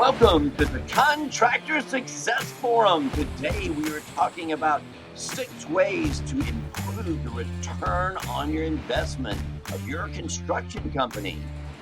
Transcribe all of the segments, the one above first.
Welcome to the Contractor Success Forum. Today we are talking about 6 ways to improve the return on your investment of your construction company.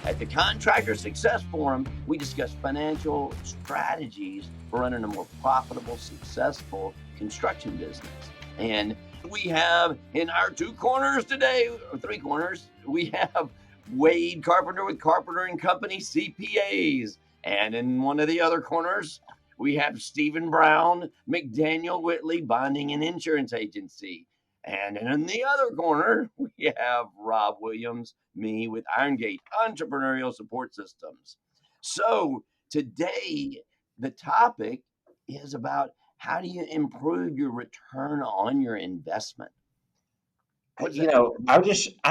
At the Contractor Success Forum, we discuss financial strategies for running a more profitable, successful construction business. And we have in our 2 corners today, or 3 corners, we have Wade Carpenter with Carpenter and Company CPAs. And in one of the other corners, we have Stephen Brown, McDaniel Whitley Bonding and Insurance Agency. And in the other corner, we have Rob Williams, me with Irongate Entrepreneurial Support Systems. So today, the topic is about how do you improve your return on your investment? I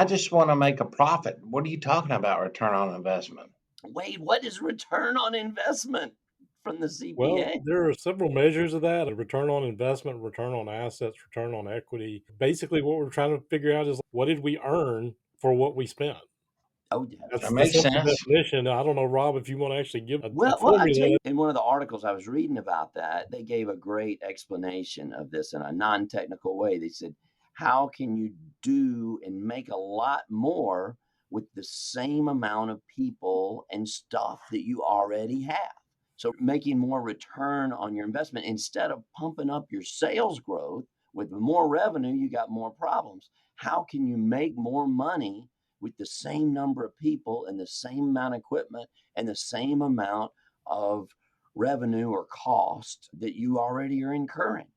just want to make a profit. What are you talking about, return on investment? Wade, what is return on investment from the Well, CPA? there are several measures of that: a return on investment, return on assets, return on equity. Basically, what we're trying to figure out is what did we earn for what we spent? Oh, yeah. That's That the makes simple sense. definition. I don't know, Rob, if you want to actually give a Well, I tell formula. you, in one of the articles I was reading about that, they gave a great explanation of this in a non-technical way. They said, how can you do and make a lot more with the same amount of people and stuff that you already have? So making more return on your investment instead of pumping up your sales growth with more revenue, you got more problems. How can you make more money with the same number of people and the same amount of equipment and the same amount of revenue or cost that you already are incurring?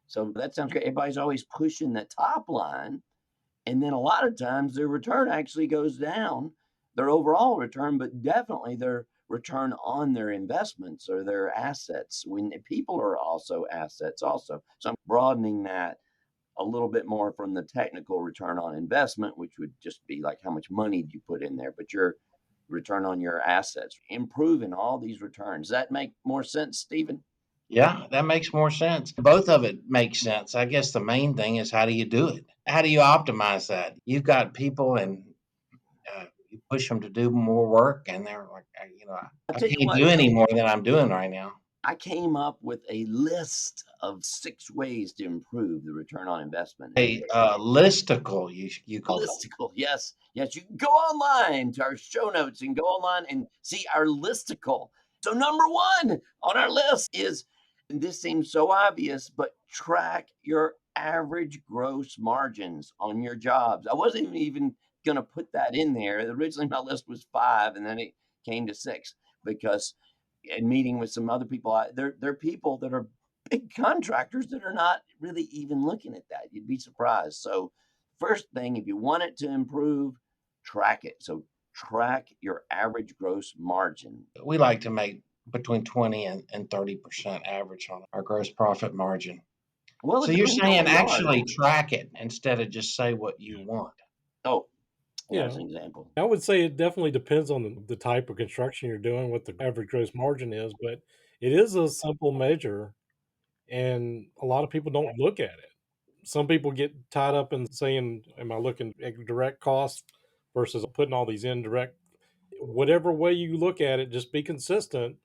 So that sounds great. Everybody's always pushing the top line. And then a lot of times their return actually goes down, their overall return, but definitely their return on their investments or their assets when people are also assets also. So I'm broadening that a little bit more from the technical return on investment, which would just be like how much money do you put in there, but your return on your assets, improving all these returns. Does that make more sense, Stephen? Yeah, that makes more sense. Both of it makes sense. I guess the main thing is how do you do it? How do you optimize that? You've got people and you push them to do more work, and they're like, I'll I tell you can't what, do any more than I'm doing right now. I came up with a list of 6 ways to improve the return on investment. A listicle, you call it. Listicle, yes, yes. You can go online to our show notes and go online and see our listicle. So number 1 on our list is, and this seems so obvious, but track your average gross margins on your jobs. I wasn't even going to put that in there. Originally, my list was 5, and then it came to 6 because, in meeting with some other people, they're people that are big contractors that are not really even looking at that. You'd be surprised. So first thing, if you want it to improve, track it. So track your average gross margin. We like to make between 20 and 30% average on our gross profit margin. Well, So it you're depends on saying the yard. actually track it instead of just say what you want. Oh, yeah, Yeah, as an example. I would say it definitely depends on the type of construction you're doing, what the average gross margin is, but it is a simple measure, and a lot of people don't look at it. Some people get tied up in saying, am I looking at direct costs versus putting all these indirect? Whatever way you look at it, just be consistent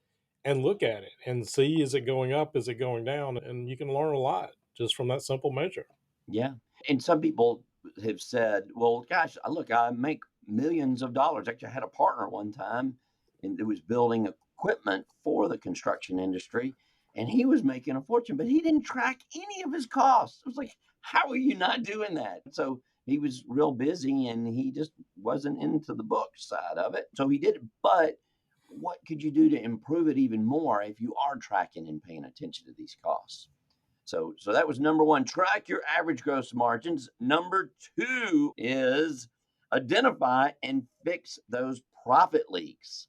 and look at it and see, is it going up? Is it going down? And you can learn a lot just from that simple measure. Yeah. And some people have said, well, gosh, look, I make millions of dollars. Actually, I had a partner one time and it was building equipment for the construction industry. And he was making a fortune, but he didn't track any of his costs. It was like, how are you not doing that? So he was real busy and he just wasn't into the book side of it. So he did it. But what could you do to improve it even more if you are tracking and paying attention to these costs? So that was number 1. Track your average gross margins. Number 2 is identify and fix those profit leaks.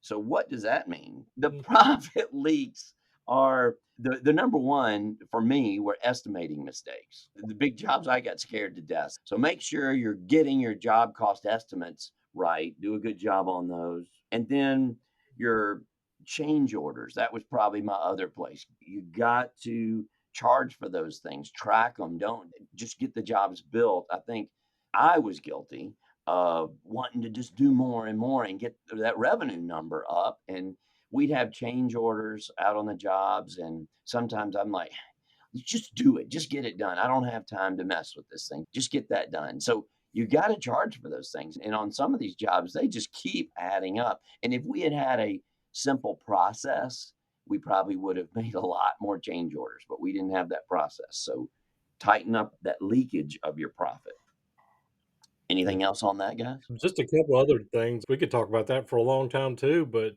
So what does that mean? The profit leaks are the number 1 for me were estimating mistakes. The big jobs, I got scared to death. So make sure you're getting your job cost estimates right. Do a good job on those. And then your change orders. That was probably my other place. You got to charge for those things, track them, don't just get the jobs built. I think I was guilty of wanting to just do more and more and get that revenue number up. And we'd have change orders out on the jobs, and sometimes I'm like, just do it. Just get it done. I don't have time to mess with this thing. Just get that done. So you got to charge for those things. And on some of these jobs, they just keep adding up. And if we had had a simple process, we probably would have made a lot more change orders, but we didn't have that process. So tighten up that leakage of your profit. Anything else on that, guys? Just a couple other things. We could talk about that for a long time too, but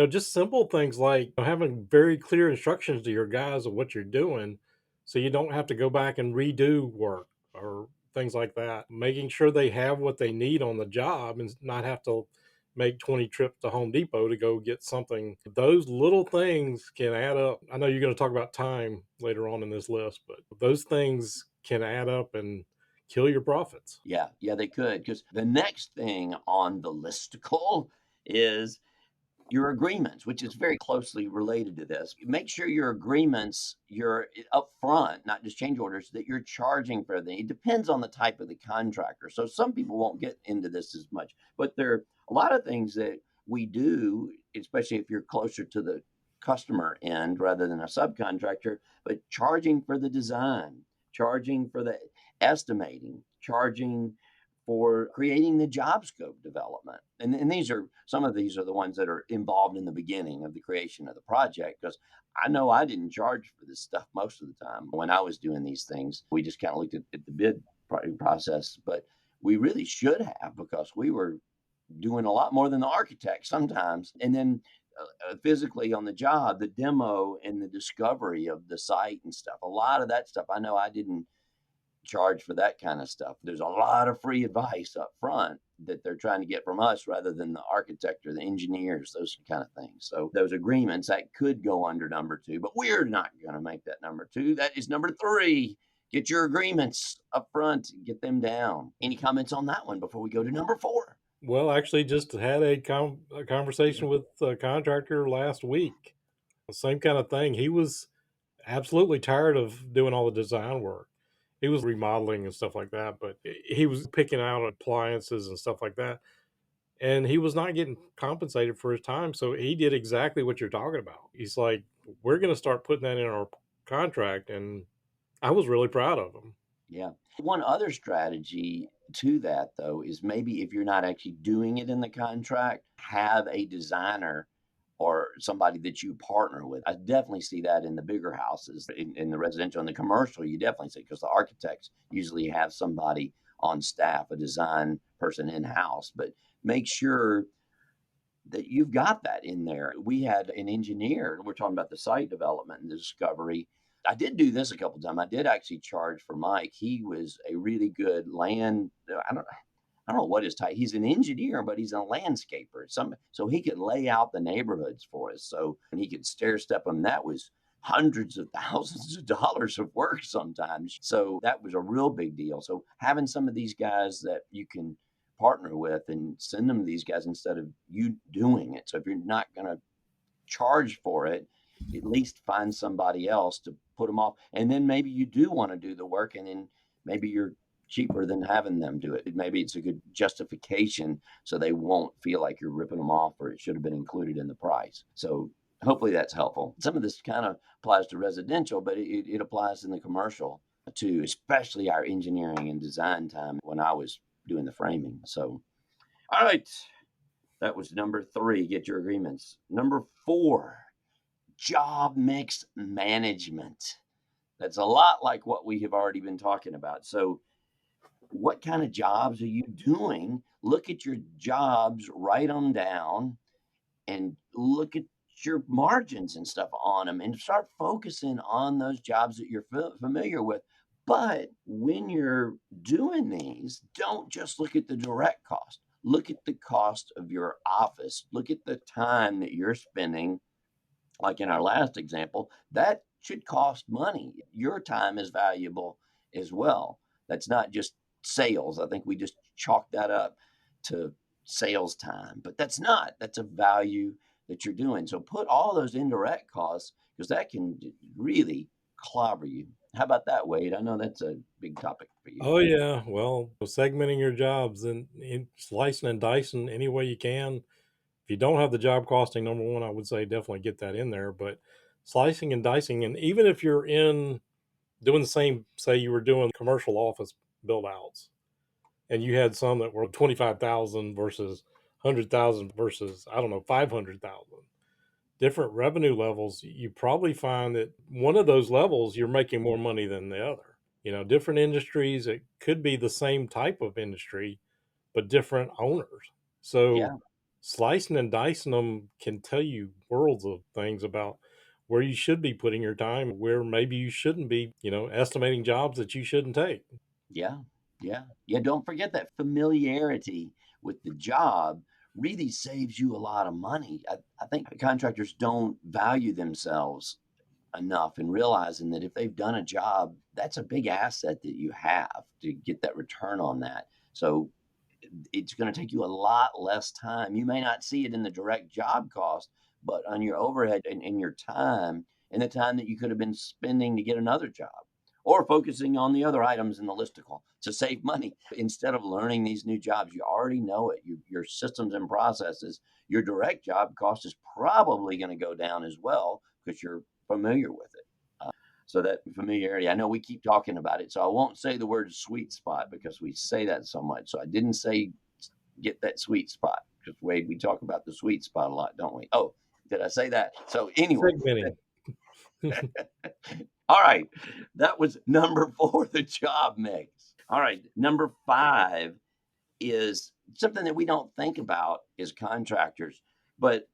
just simple things like having very clear instructions to your guys of what you're doing so you don't have to go back and redo work or things like that. Making sure they have what they need on the job and not have to make 20 trips to Home Depot to go get something. Those little things can add up. I know you're going to talk about time later on in this list, but those things can add up and kill your profits. Yeah, they could. Because the next thing on the listicle is your agreements, which is very closely related to this. Make sure your agreements, you're upfront, not just change orders, that you're charging for them. It depends on the type of the contractor. So some people won't get into this as much, but there are a lot of things that we do, especially if you're closer to the customer end rather than a subcontractor, but charging for the design, charging for the estimating, charging for creating the job scope development. And these are some of these are the ones that are involved in the beginning of the creation of the project. Because I know I didn't charge for this stuff most of the time when I was doing these things. We just kind of looked at the bid process, but we really should have, because we were doing a lot more than the architect sometimes. And then physically on the job, the demo and the discovery of the site and stuff, a lot of that stuff, I know I didn't charge for that kind of stuff. There's a lot of free advice up front that they're trying to get from us rather than the architect or the engineers, those kind of things. So those agreements that could go under number 2, but we're not going to make that number 2. That is number 3. Get your agreements up front, get them down. Any comments on that one before we go to number 4? Well, actually, just had a conversation with a contractor last week. The same kind of thing. He was absolutely tired of doing all the design work. He was remodeling and stuff like that, but he was picking out appliances and stuff like that. And he was not getting compensated for his time. So he did exactly what you're talking about. He's like, we're going to start putting that in our contract. And I was really proud of him. Yeah. One other strategy to that, though, is maybe if you're not actually doing it in the contract, have a designer or somebody that you partner with. I definitely see that in the bigger houses, in the residential and the commercial. You definitely see, because the architects usually have somebody on staff, a design person in house. But make sure that you've got that in there. We had an engineer, we're talking about the site development and the discovery. I did do this a couple of times. I did actually charge for Mike. He was a really good land. I don't know what his type. He's an engineer, but he's a landscaper. So he could lay out the neighborhoods for us. So and he could stair step them. That was hundreds of thousands of dollars of work sometimes. So that was a real big deal. So having some of these guys that you can partner with and send them to these guys instead of you doing it. So if you're not going to charge for it, at least find somebody else to put them off. And then maybe you do want to do the work, and then maybe you're cheaper than having them do it. Maybe it's a good justification so they won't feel like you're ripping them off, or it should have been included in the price. So hopefully that's helpful. Some of this kind of applies to residential, but it applies in the commercial too, especially our engineering and design time when I was doing the framing. So, all right. That was number 3, get your agreements. Number 4, job mix management. That's a lot like what we have already been talking about. So what kind of jobs are you doing? Look at your jobs, write them down, and look at your margins and stuff on them, and start focusing on those jobs that you're familiar with. But when you're doing these, don't just look at the direct cost. Look at the cost of your office. Look at the time that you're spending. Like in our last example, that should cost money. Your time is valuable as well. That's not just sales. I think we just chalk that up to sales time, but that's not. That's a value that you're doing. So put all those indirect costs, because that can really clobber you. How about that, Wade? I know that's a big topic for you. Oh, yeah. Well, segmenting your jobs and slicing and dicing any way you can. If you don't have the job costing, number one, I would say definitely get that in there. But slicing and dicing, and even if you're in doing the same, say you were doing commercial office build outs, and you had some that were 25,000 versus 100,000 versus, I don't know, 500,000 different revenue levels, you probably find that one of those levels you're making more money than the other. Different industries, it could be the same type of industry, but different owners. So Yeah. slicing and dicing them can tell you worlds of things about where you should be putting your time, where maybe you shouldn't be, estimating jobs that you shouldn't take. Yeah. Yeah. Yeah. Don't forget that familiarity with the job really saves you a lot of money. I think contractors don't value themselves enough in realizing that if they've done a job, that's a big asset that you have to get that return on that. So it's going to take you a lot less time. You may not see it in the direct job cost, but on your overhead and your time and the time that you could have been spending to get another job or focusing on the other items in the listicle to save money instead of learning these new jobs. You already know it. Your systems and processes, your direct job cost is probably going to go down as well because you're familiar with it. So that familiarity, I know we keep talking about it, so I won't say the word sweet spot because we say that so much. So I didn't say get that sweet spot because Wade, we talk about the sweet spot a lot, don't we? Oh, did I say that? So anyway, Segmenting. all right, that was number 4, the job mix. All right, number 5 is something that we don't think about as contractors, but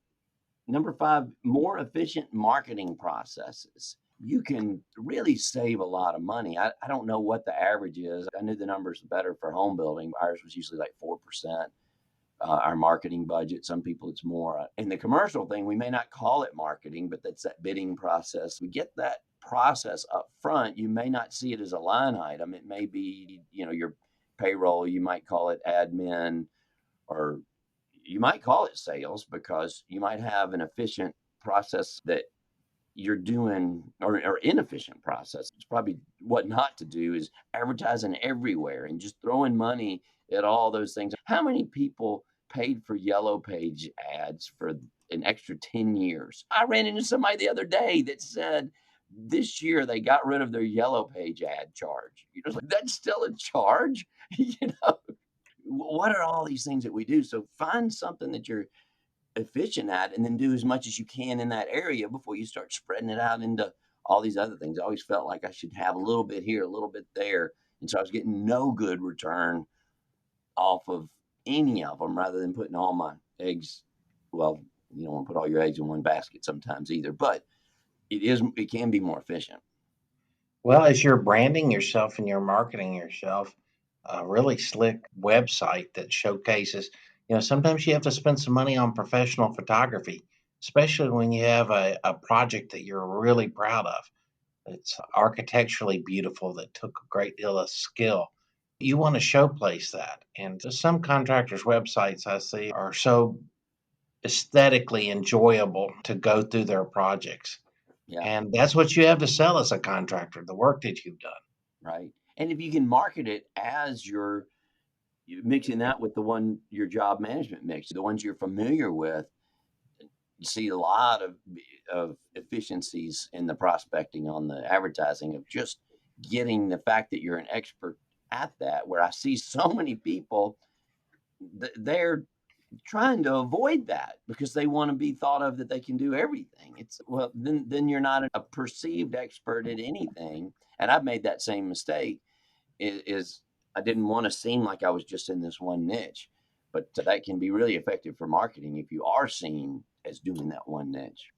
number 5, more efficient marketing processes. You can really save a lot of money. I don't know what the average is. I knew the numbers better for home building. Ours was usually like 4%. Our marketing budget. Some people it's more. In the commercial thing, we may not call it marketing, but that's that bidding process. We get that process up front. You may not see it as a line item. It may be, your payroll. You might call it admin, or you might call it sales because you might have an efficient process that you're doing or inefficient process. It's probably what not to do is advertising everywhere and just throwing money at all those things. How many people paid for yellow page ads for an extra 10 years? I ran into somebody the other day that said this year they got rid of their yellow page ad charge. That's still a charge. you know, what are all these things that we do? So find something that you're efficient at and then do as much as you can in that area before you start spreading it out into all these other things. I always felt like I should have a little bit here, a little bit there. And so I was getting no good return off of any of them rather than putting all my eggs. Well, you don't want to put all your eggs in one basket sometimes either, but it can be more efficient. Well, as you're branding yourself and you're marketing yourself, a really slick website that showcases, sometimes you have to spend some money on professional photography, especially when you have a project that you're really proud of. It's architecturally beautiful that took a great deal of skill. You want to showplace that. And just some contractors' websites I see are so aesthetically enjoyable to go through their projects. Yeah. And that's what you have to sell as a contractor, the work that you've done. Right. And if you can market it as you mixing that with your job management mix, the ones you're familiar with, you see a lot of efficiencies in the prospecting on the advertising of just getting the fact that you're an expert at that. Where I see so many people, they're trying to avoid that because they want to be thought of that they can do everything. It's well, then you're not a perceived expert at anything. And I've made that same mistake. Is I didn't want to seem like I was just in this one niche, but that can be really effective for marketing if you are seen as doing that one niche.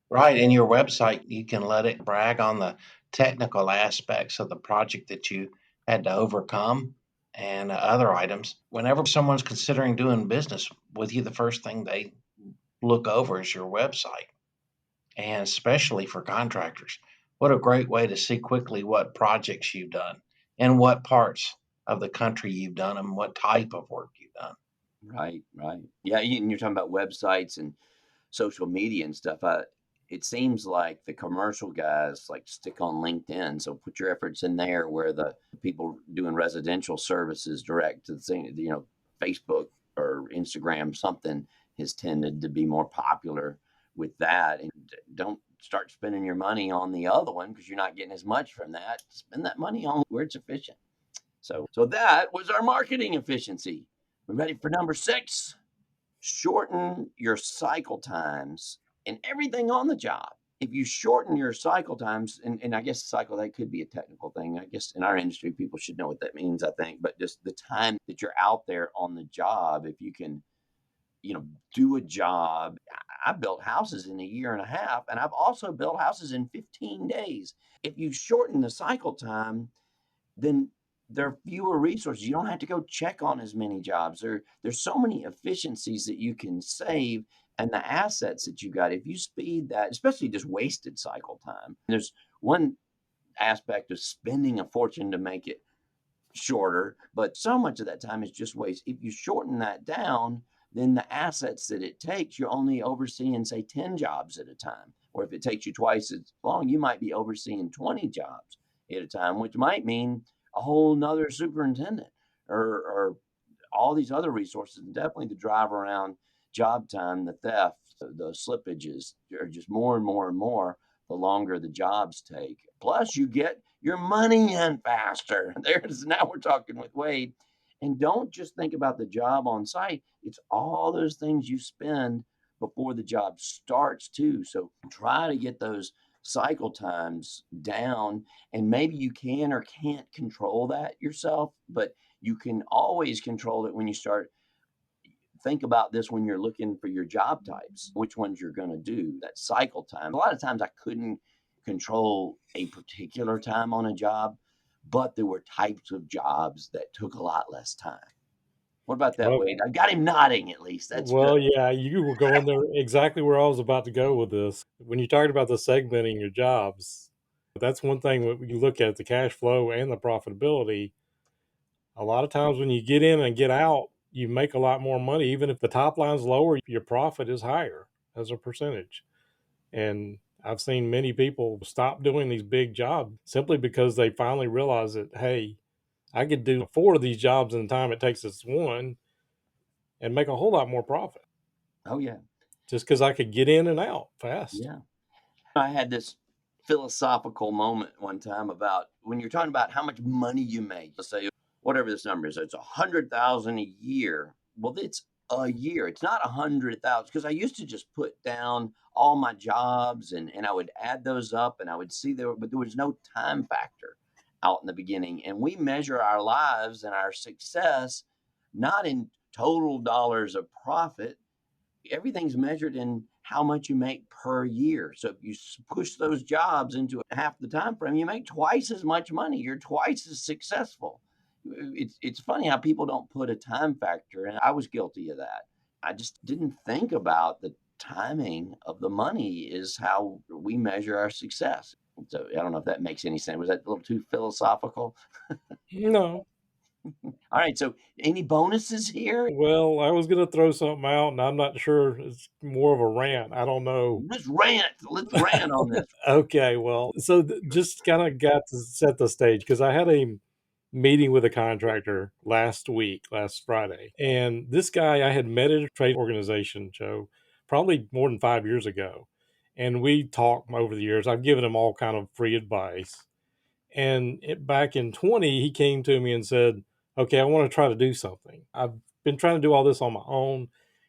Right. In your website, you can let it brag on the technical aspects of the project that you had to overcome and other items. Whenever someone's considering doing business with you, the first thing they look over is your website. And especially for contractors, what a great way to see quickly what projects you've done and what parts of the country you've done and what type of work you've done. Right, right. Yeah, and you're talking about websites and social media and stuff. It seems like the commercial guys like stick on LinkedIn. So put your efforts in there where the people doing residential services direct to the thing, Facebook or Instagram, something. has tended to be more popular with that. And don't start spending your money on the other one because you're not getting as much from that. Spend that money on where it's efficient. So that was our marketing efficiency. We ready for number 6? Shorten your cycle times and everything on the job. If you shorten your cycle times, and I guess cycle, that could be a technical thing. I guess in our industry, people should know what that means, I think. But just the time that you're out there on the job, if you can, do a job. I built houses in a year and a half, and I've also built houses in 15 days. If you shorten the cycle time, then there are fewer resources. You don't have to go check on as many jobs. There's so many efficiencies that you can save and the assets that you got. If you speed that, especially just wasted cycle time, there's one aspect of spending a fortune to make it shorter, but so much of that time is just waste. If you shorten that down, then the assets that it takes, you're only overseeing, say, 10 jobs at a time. Or if it takes you twice as long, you might be overseeing 20 jobs at a time, which might mean a whole nother superintendent or all these other resources. And definitely the drive around job time, the theft, the slippages are just more and more and more the longer the jobs take. Plus, you get your money in faster. There's now we're talking with Wade. And don't just think about the job on site. It's all those things you spend before the job starts too. So try to get those cycle times down. And maybe you can or can't control that yourself, but you can always control it when you start. Think about this when you're looking for your job types, which ones you're going to do, that cycle time. A lot of times I couldn't control a particular time on a job, but there were types of jobs that took a lot less time. What about that, Well, Wade? I got him nodding at least. That's good. well, yeah, you were going there exactly where I was about to go with this. When you talked about the segmenting your jobs, that's one thing when you look at the cash flow and the profitability. A lot of times when you get in and get out, you make a lot more money. Even if the top line's lower, your profit is higher as a percentage. And I've seen many people stop doing these big jobs simply because they finally realize that, hey, I could do 4 of these jobs in the time it takes us one and make a whole lot more profit Oh, yeah. just because I could get in and out fast. Yeah. I had this philosophical moment one time about when you're talking about how much money you make. Let's say whatever this number is, it's 100,000 a year. Well, it's a year. It's not 100,000 because I used to just put down all my jobs and I would add those up and I would see but there was no time factor out in the beginning. And we measure our lives and our success not in total dollars of profit. Everything's measured in how much you make per year. So if you push those jobs into half the time frame, you make twice as much money. You're twice as successful. It's funny how people don't put a time factor, and I was guilty of that. I just didn't think about the timing of the money is how we measure our success. So I don't know if that makes any sense. Was that a little too philosophical? No. All right. So any bonuses here? Well, I was going to throw something out, and I'm not sure. It's more of a rant. I don't know. Let's rant. Let's rant on this. Okay, well, so just kind of got to set the stage because I had a meeting with a contractor last week, last Friday. And this guy I had met at a trade organization, Joe, probably more than 5 years ago. And we talked over the years. I've given him all kind of free advice. And back in 20, he came to me and said, okay, I want to try to do something. I've been trying to do all this on my own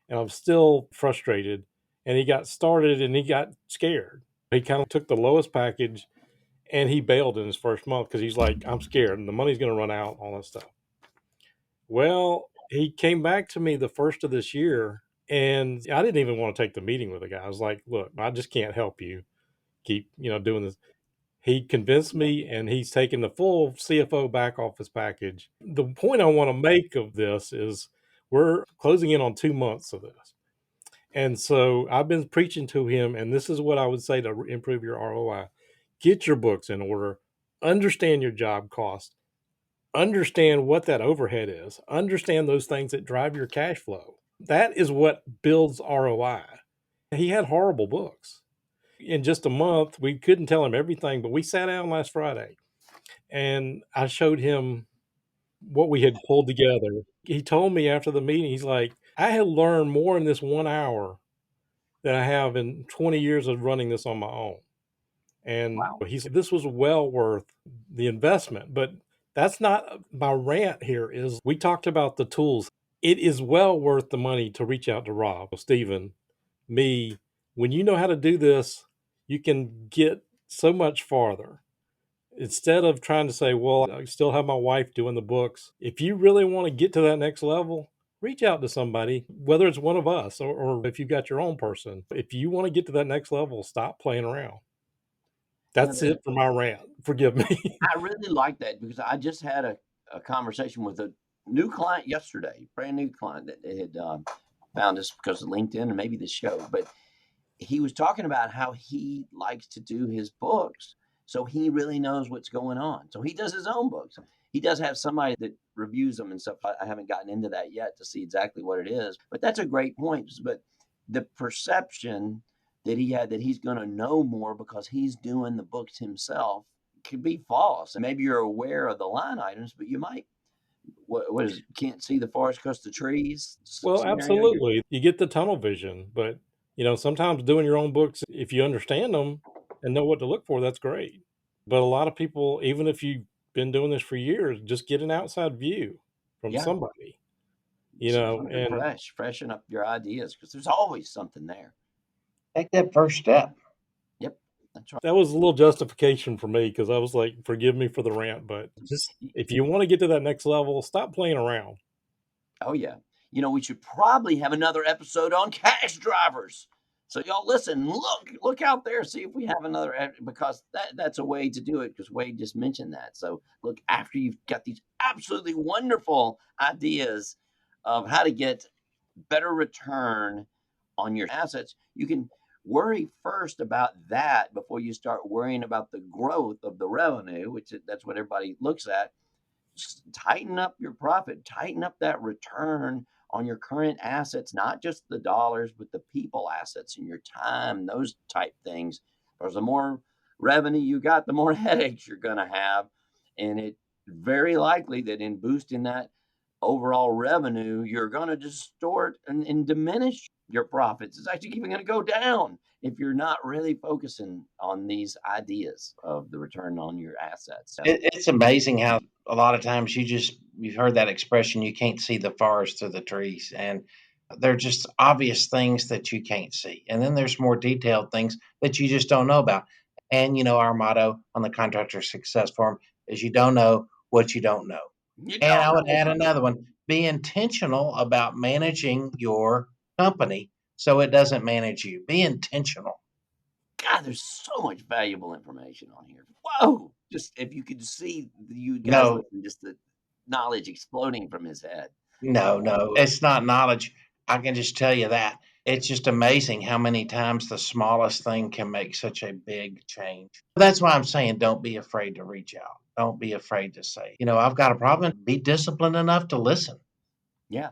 and I'm still frustrated. And he got started and he got scared. He kind of took the lowest package and he bailed in his first month because he's like, I'm scared and the money's going to run out, all that stuff. Well, he came back to me the first of this year and I didn't even want to take the meeting with the guy. I was like, look, I just can't help you keep, doing this. He convinced me and he's taken the full CFO back off his package. The point I want to make of this is we're closing in on 2 months of this. And so I've been preaching to him, and this is what I would say to improve your ROI. Get your books in order, understand your job cost, understand what that overhead is, understand those things that drive your cash flow. That is what builds ROI. He had horrible books. In just a month, we couldn't tell him everything, but we sat down last Friday and I showed him what we had pulled together. He told me after the meeting, he's like, I had learned more in this 1 hour than I have in 20 years of running this on my own. And Wow. he said this was well worth the investment. But that's not my rant here. Is we talked about the tools. It is well worth the money to reach out to Rob, Stephen, me. When you know how to do this, you can get so much farther. Instead of trying to say, well, I still have my wife doing the books. If you really want to get to that next level, reach out to somebody, whether it's one of us or if you've got your own person. If you want to get to that next level, stop playing around. That's it for my rant. Forgive me. I really like that because I just had a conversation with a new client yesterday, brand new client that had found us because of LinkedIn and maybe the show. But he was talking about how he likes to do his books, so he really knows what's going on. So he does his own books. He does have somebody that reviews them and stuff. I haven't gotten into that yet to see exactly what it is, but that's a great point. But the perception that he had that he's going to know more because he's doing the books himself could be false. And maybe you're aware of the line items, but you might what is can't see the forest because the trees Well, scenario. You're, absolutely. You get the tunnel vision, but sometimes doing your own books, if you understand them and know what to look for, that's great. But a lot of people, even if you've been doing this for years, just get an outside view from yeah, somebody, see something and fresh, freshen up your ideas because there's always something there. Take that first step. Yep, that's right. that was a little justification for me because I was like, forgive me for the rant, but just if you want to get to that next level, stop playing around. Oh yeah. We should probably have another episode on cash drivers. So y'all listen, look out there, see if we have another because that's a way to do it because Wade just mentioned that. So look, after you've got these absolutely wonderful ideas of how to get better return on your assets, you can worry first about that before you start worrying about the growth of the revenue, which that's what everybody looks at. Just tighten up your profit, tighten up that return on your current assets, not just the dollars, but the people assets and your time, those type things. Because the more revenue you got, the more headaches you're going to have. And it very likely that in boosting that overall revenue, you're going to distort and diminish your profits. It's actually even going to go down if you're not really focusing on these ideas of the return on your assets. It's amazing how a lot of times you've heard that expression, you can't see the forest through the trees. And they're just obvious things that you can't see. And then there's more detailed things that you just don't know about. And our motto on the Contractor Success Forum is you don't know what you don't know. You And don't I know would what add you don't another know. one, be intentional about managing your company so it doesn't manage you. Be intentional. God, there's so much valuable information on here. Whoa! Just if you could see you guys No, listen, just the knowledge exploding from his head. no, it's not knowledge. I can just tell you that. It's just amazing how many times the smallest thing can make such a big change. That's why I'm saying don't be afraid to reach out. Don't be afraid to say, I've got a problem. Be disciplined enough to listen. Yeah,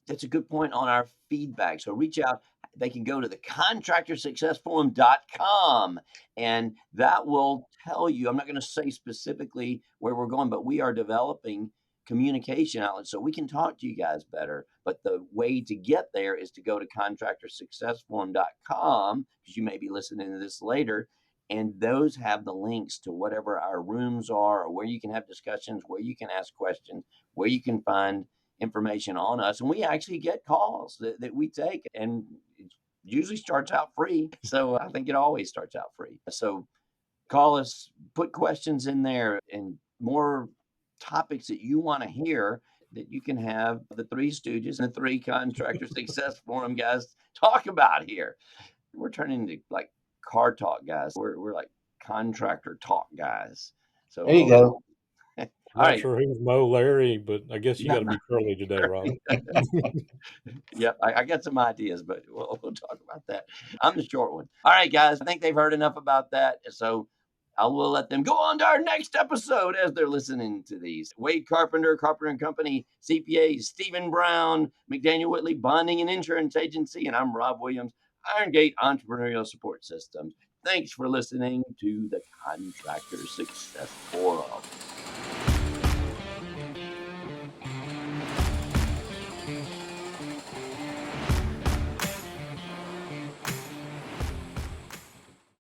that's a good point on our feedback. So reach out. They can go to the contractorsuccessforum.com and that will tell you. I'm not going to say specifically where we're going, but we are developing communication outlets so we can talk to you guys better. But the way to get there is to go to contractorsuccessforum.com because you may be listening to this later. And those have the links to whatever our rooms are, or where you can have discussions, where you can ask questions, where you can find information on us. And we actually get calls that we take, and it usually starts out free. So I think it always starts out free. So call us, put questions in there, and more topics that you want to hear that you can have the Three Stooges and the Three Contractor Success Forum guys talk about here. We're turning into like car talk guys. We're like contractor talk guys. There you So, go. all I'm not right. sure who's Mo Larry, but I guess you got to No, be curly today, Rob. yeah, I got some ideas, but we'll talk about that. I'm the short one. All right, guys. I think they've heard enough about that. So I will let them go on to our next episode as they're listening to these. Wade Carpenter, Carpenter and Company, CPA, Stephen Brown, McDaniel Whitley, Bonding and Insurance Agency, and I'm Rob Williams, Iron Gate Entrepreneurial Support Systems. Thanks for listening to the Contractor Success Forum.